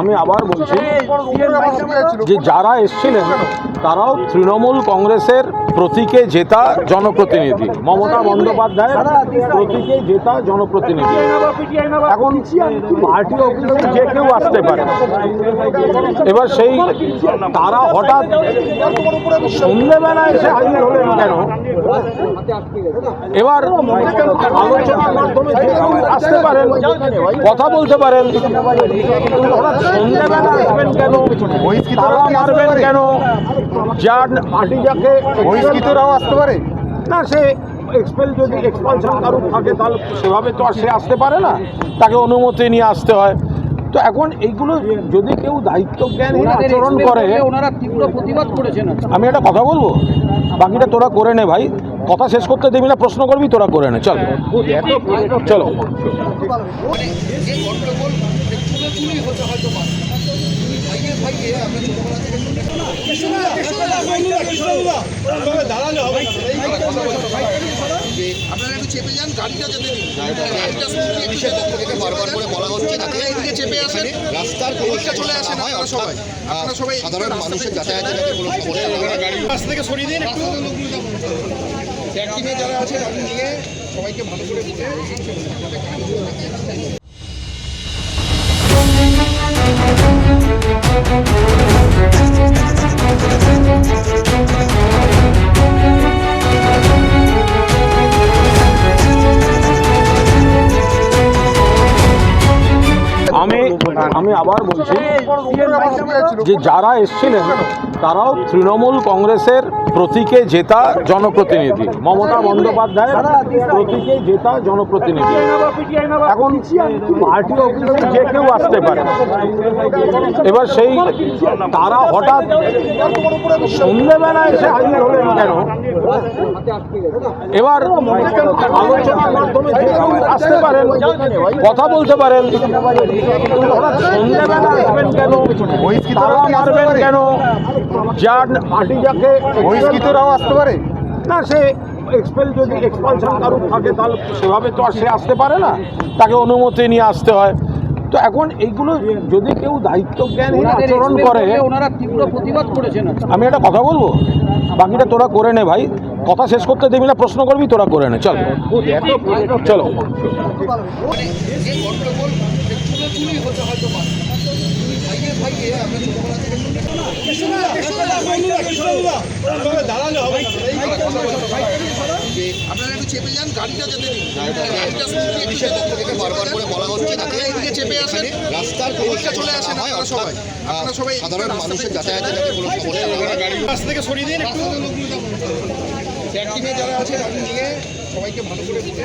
আমি আবার বলছি যে যারা এসেছিলেন তারাও তৃণমূল কংগ্রেসের প্রতীকে জেতা জনপ্রতিনিধি, মমতা বন্দ্যোপাধ্যায়ের প্রতীকে জেতা জনপ্রতিনিধি। এখন পার্টি অফিসে যে কেউ আসতে পারে। এবার সেই তারা হঠাৎ সন্ধ্যেবেলা এসে হাজির হলেন কেন? এবার আলোচনার মাধ্যমে যে কেউ আসতে পারেন, কথা বলতে পারেন। হঠাৎ সন্ধ্যেবেলা আসবেন কেন? তারা মারবেন কেন? যার পার্টি যাকে বহিষ্কৃতরাও আসতে পারে না, সে যদি এক্সপালশন কারণ থাকে তাহলে সেভাবে তো আর সে আসতে পারে না, তাকে অনুমতি নিয়ে আসতে হয়। তো এখন এইগুলো যদি কেউ দায়িত্ব জ্ঞানহীন আচরণ করে, ওনারা তীব্র প্রতিবাদ করেছেন। আমি একটা কথা বলবো, বাকিটা তোরা করে নে ভাই, কথা শেষ করতে দেবি না, প্রশ্ন করবি, তোরা করে নে। চল চলো। আপনারা একটু চেপে যান, গাড়িটা যেতে দিন। পুলিশের পক্ষ থেকে বারবার করে বলা হচ্ছে যাতে এদিকে চেপে আসেন, রাস্তার পরিষ্কার চলে আসেন। আপনারা সবাই সাধারণ মানুষের যাতায়াতের রাস্তা থেকে সরিয়ে দিন একটু। ট্যাগ টিমে যারা আছেন আপনি নিয়ে সবাইকে ভালো করে বলে আমি আবার বলছি যে যারা এসেছিলেন তারাও তৃণমূল কংগ্রেসের প্রতীকে জেতা জনপ্রতিনিধি, মমতা বন্দ্যোপাধ্যায়ের প্রতীকে জেতা জনপ্রতিনিধি। এখন পার্টি অফিসে যে কেউ আসতে পারে। এবার সেই তারা হঠাৎ সন্ধ্যেবেলা এসে হাজির হলেন কেন? এবার আলোচনার মাধ্যমে যে কেউ আসতে পারেন, কথা বলতে পারেন। হঠাৎ সন্ধ্যেবেলা আসবেন কেন? তারা মারবেন কেন? যার পার্টি যাকে বহিষ্কৃতরাও আসতে পারে না, সে যদি এক্সপালশন কারণ থাকে তাহলে সেভাবে তো আর সে আসতে পারে না, তাকে অনুমতি নিয়ে আসতে হয়। তো এখন এইগুলো যদি কেউ দায়িত্ব জ্ঞানহীন আচরণ করে, ওনারা তীব্র প্রতিবাদ করেছেন। আমি একটা কথা বলবো, বাকিটা তোরা করে নে ভাই, কথা শেষ করতে দেবি না, প্রশ্ন করবি, তোরা করে নে। চল চলো। আপনারা একটু চেপে যান, গাড়িটা যেতে দিন। পুলিশের পক্ষ থেকে বারবার করে বলা হচ্ছে যাতে এদিকে চেপে আসেন, রাস্তার পরিষ্কার চলে আসেন। আপনারা সবাই সাধারণ মানুষের যাতায়াতের রাস্তা থেকে সরিয়ে দিন একটু। ট্যাগ টিমে যারা আছেন আপনি নিয়ে সবাইকে ভালো করে বলে